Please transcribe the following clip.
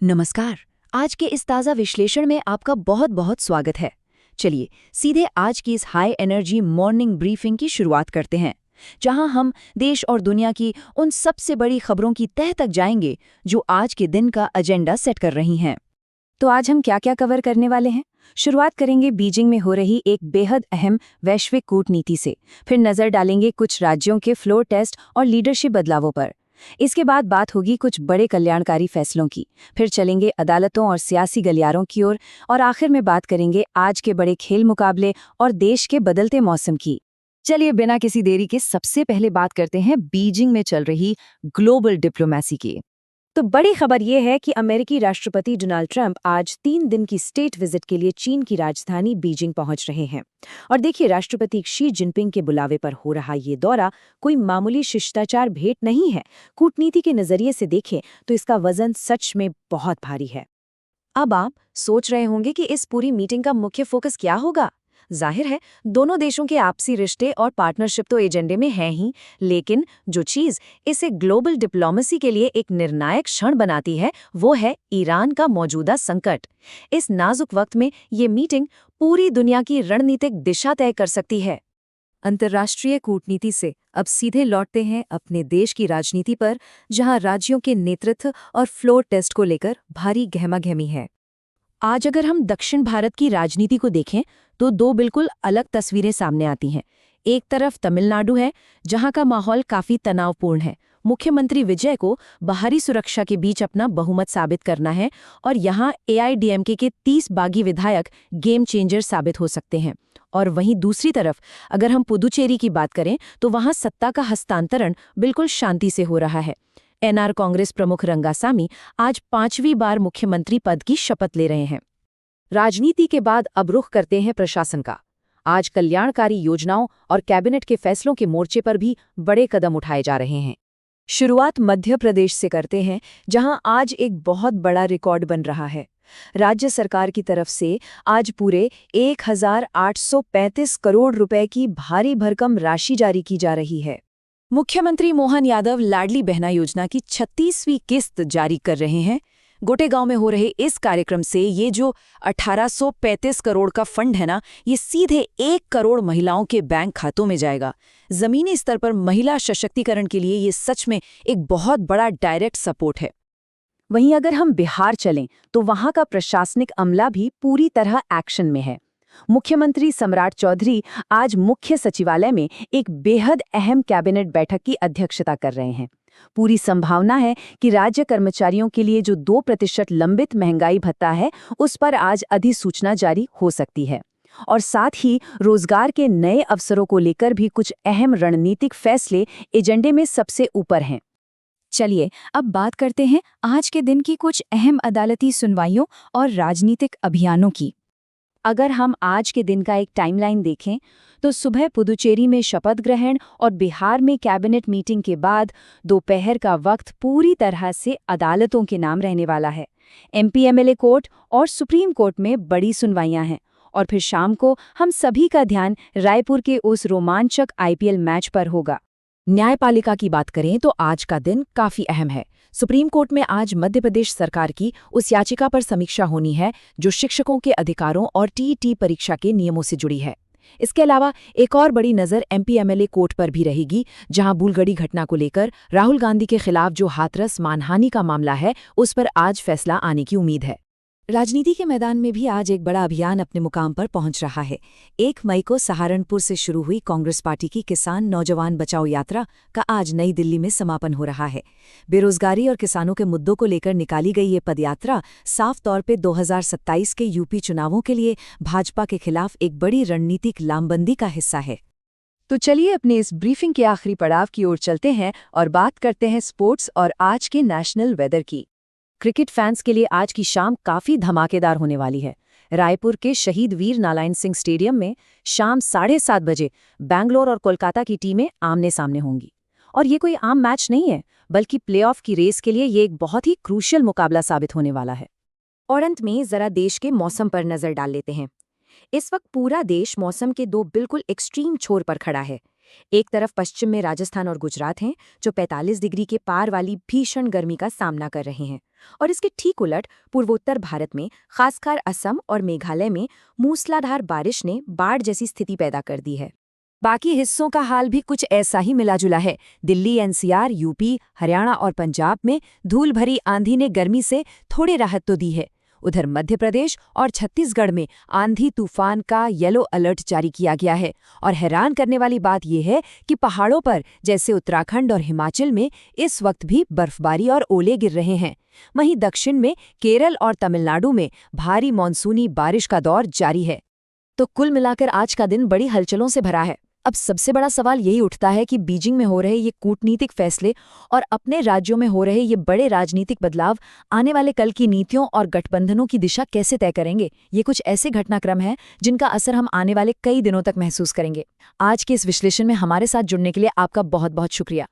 नमस्कार। आज के इस ताज़ा विश्लेषण में आपका बहुत बहुत स्वागत है। चलिए सीधे आज की इस हाई एनर्जी मॉर्निंग ब्रीफिंग की शुरुआत करते हैं, जहां हम देश और दुनिया की उन सबसे बड़ी खबरों की तह तक जाएंगे जो आज के दिन का एजेंडा सेट कर रही हैं। तो आज हम क्या क्या कवर करने वाले हैं? शुरुआत करेंगे बीजिंग में हो रही एक बेहद अहम वैश्विक कूटनीति से, फिर नजर डालेंगे कुछ राज्यों के फ्लोर टेस्ट और लीडरशिप बदलावों पर। इसके बाद बात होगी कुछ बड़े कल्याणकारी फैसलों की, फिर चलेंगे अदालतों और सियासी गलियारों की ओर, और आखिर में बात करेंगे आज के बड़े खेल मुकाबले और देश के बदलते मौसम की। चलिए बिना किसी देरी के सबसे पहले बात करते हैं बीजिंग में चल रही ग्लोबल डिप्लोमेसी की। तो बड़ी खबर यह है कि अमेरिकी राष्ट्रपति डोनाल्ड ट्रंप आज 3 दिन की स्टेट विजिट के लिए चीन की राजधानी बीजिंग पहुंच रहे हैं। और देखिए, राष्ट्रपति शी जिनपिंग के बुलावे पर हो रहा ये दौरा कोई मामूली शिष्टाचार भेंट नहीं है। कूटनीति के नजरिए से देखें तो इसका वजन सच में बहुत भारी है। अब आप सोच रहे होंगे कि इस पूरी मीटिंग का मुख्य फोकस क्या होगा। जाहिर है, दोनों देशों के आपसी रिश्ते और पार्टनरशिप तो एजेंडे में है ही, लेकिन जो चीज इसे ग्लोबल डिप्लोमेसी के लिए एक निर्णायक क्षण बनाती है वो है ईरान का मौजूदा संकट। इस नाजुक वक्त में ये मीटिंग पूरी दुनिया की रणनीतिक दिशा तय कर सकती है। अंतर्राष्ट्रीय कूटनीति से अब सीधे लौटते हैं अपने देश की राजनीति पर, जहां राज्यों के नेतृत्व और फ्लोर टेस्ट को लेकर भारी गहमागहमी है। आज अगर हम दक्षिण भारत की राजनीति को देखें तो दो बिल्कुल अलग तस्वीरें सामने आती हैं। एक तरफ तमिलनाडु है, जहां का माहौल काफी तनावपूर्ण है। मुख्यमंत्री विजय को बाहरी सुरक्षा के बीच अपना बहुमत साबित करना है, और यहां एआईडीएमके के 30 बागी विधायक गेम चेंजर साबित हो सकते हैं। और वहीं दूसरी तरफ अगर हम पुदुचेरी की बात करें तो वहां सत्ता का हस्तांतरण बिल्कुल शांति से हो रहा है। एनआर कांग्रेस प्रमुख रंगासामी आज 5वीं बार मुख्यमंत्री पद की शपथ ले रहे हैं। राजनीति के बाद अब रुख करते हैं प्रशासन का। आज कल्याणकारी योजनाओं और कैबिनेट के फैसलों के मोर्चे पर भी बड़े कदम उठाए जा रहे हैं। शुरुआत मध्य प्रदेश से करते हैं, जहां आज एक बहुत बड़ा रिकॉर्ड बन रहा है। राज्य सरकार की तरफ से आज पूरे 1,835 करोड़ रुपए की भारी भरकम राशि जारी की जा रही है। मुख्यमंत्री मोहन यादव लाडली बहना योजना की 36वीं किस्त जारी कर रहे हैं। गोटेगांव में हो रहे इस कार्यक्रम से ये जो 1835 करोड़ का फंड है ना, ये सीधे 1 करोड़ महिलाओं के बैंक खातों में जाएगा। जमीनी स्तर पर महिला सशक्तिकरण के लिए ये सच में एक बहुत बड़ा डायरेक्ट सपोर्ट है। वहीं अगर हम बिहार चलें तो वहां का प्रशासनिक अमला भी पूरी तरह एक्शन में है। मुख्यमंत्री सम्राट चौधरी आज मुख्य सचिवालय में एक बेहद अहम कैबिनेट बैठक की अध्यक्षता कर रहे हैं। पूरी संभावना है कि राज्य कर्मचारियों के लिए जो 2% लंबित महंगाई भत्ता है, उस पर आज अधिसूचना जारी हो सकती है। और साथ ही रोजगार के नए अवसरों को लेकर भी कुछ अहम रणनीतिक फैसले एजेंडे में सबसे ऊपर हैं। चलिए अब बात करते हैं आज के दिन की कुछ अहम अदालती सुनवाइयों और राजनीतिक अभियानों की। अगर हम आज के दिन का एक टाइमलाइन देखें तो सुबह पुदुचेरी में शपथ ग्रहण और बिहार में कैबिनेट मीटिंग के बाद दोपहर का वक्त पूरी तरह से अदालतों के नाम रहने वाला है। एमपी-एमएलए कोर्ट और सुप्रीम कोर्ट में बड़ी सुनवाइयां हैं, और फिर शाम को हम सभी का ध्यान रायपुर के उस रोमांचक आईपीएल मैच पर होगा। न्यायपालिका की बात करें तो आज का दिन काफी अहम है। सुप्रीम कोर्ट में आज मध्य प्रदेश सरकार की उस याचिका पर समीक्षा होनी है जो शिक्षकों के अधिकारों और टीईटी परीक्षा के नियमों से जुड़ी है। इसके अलावा एक और बड़ी नज़र एमपी-एमएलए कोर्ट पर भी रहेगी, जहां बुलगड़ी घटना को लेकर राहुल गांधी के खिलाफ जो हाथरस मानहानि का मामला है, उस पर आज फैसला आने की उम्मीद है। राजनीति के मैदान में भी आज एक बड़ा अभियान अपने मुकाम पर पहुंच रहा है। 1 मई को सहारनपुर से शुरू हुई कांग्रेस पार्टी की किसान नौजवान बचाओ यात्रा का आज नई दिल्ली में समापन हो रहा है। बेरोजगारी और किसानों के मुद्दों को लेकर निकाली गई ये पदयात्रा साफ तौर पे 2027 के यूपी चुनावों के लिए भाजपा के खिलाफ एक बड़ी रणनीतिक लामबंदी का हिस्सा है। तो चलिए अपने इस ब्रीफिंग के आखिरी पड़ाव की ओर चलते हैं और बात करते हैं स्पोर्ट्स और आज के नेशनल वेदर की। क्रिकेट फैंस के लिए आज की शाम काफी धमाकेदार होने वाली है। रायपुर के शहीद वीर नारायण सिंह स्टेडियम में शाम 7:30 बजे बैंगलोर और कोलकाता की टीमें आमने सामने होंगी। और ये कोई आम मैच नहीं है, बल्कि प्लेऑफ की रेस के लिए ये एक बहुत ही क्रूशियल मुकाबला साबित होने वाला है। और अंत में जरा देश के मौसम पर नजर डाल लेते हैं। इस वक्त पूरा देश मौसम के दो बिल्कुल एक्सट्रीम छोर पर खड़ा है। एक तरफ पश्चिम में राजस्थान और गुजरात हैं, जो 45 डिग्री के पार वाली भीषण गर्मी का सामना कर रहे हैं, और इसके ठीक उलट पूर्वोत्तर भारत में, खासकर असम और मेघालय में, मूसलाधार बारिश ने बाढ़ जैसी स्थिति पैदा कर दी है। बाकी हिस्सों का हाल भी कुछ ऐसा ही मिला जुला है। दिल्ली, एनसीआर, यूपी, हरियाणा और पंजाब में धूल भरी आंधी ने गर्मी से थोड़ी राहत तो दी है। उधर मध्य प्रदेश और छत्तीसगढ़ में आंधी तूफान का येलो अलर्ट जारी किया गया है। और हैरान करने वाली बात यह है कि पहाड़ों पर जैसे उत्तराखंड और हिमाचल में इस वक्त भी बर्फबारी और ओले गिर रहे हैं। वहीं दक्षिण में केरल और तमिलनाडु में भारी मानसूनी बारिश का दौर जारी है। तो कुल मिलाकर आज का दिन बड़ी हलचलों से भरा है। अब सबसे बड़ा सवाल यही उठता है कि बीजिंग में हो रहे ये कूटनीतिक फैसले और अपने राज्यों में हो रहे ये बड़े राजनीतिक बदलाव आने वाले कल की नीतियों और गठबंधनों की दिशा कैसे तय करेंगे। ये कुछ ऐसे घटनाक्रम हैं जिनका असर हम आने वाले कई दिनों तक महसूस करेंगे। आज के इस विश्लेषण में हमारे साथ जुड़ने के लिए आपका बहुत बहुत शुक्रिया।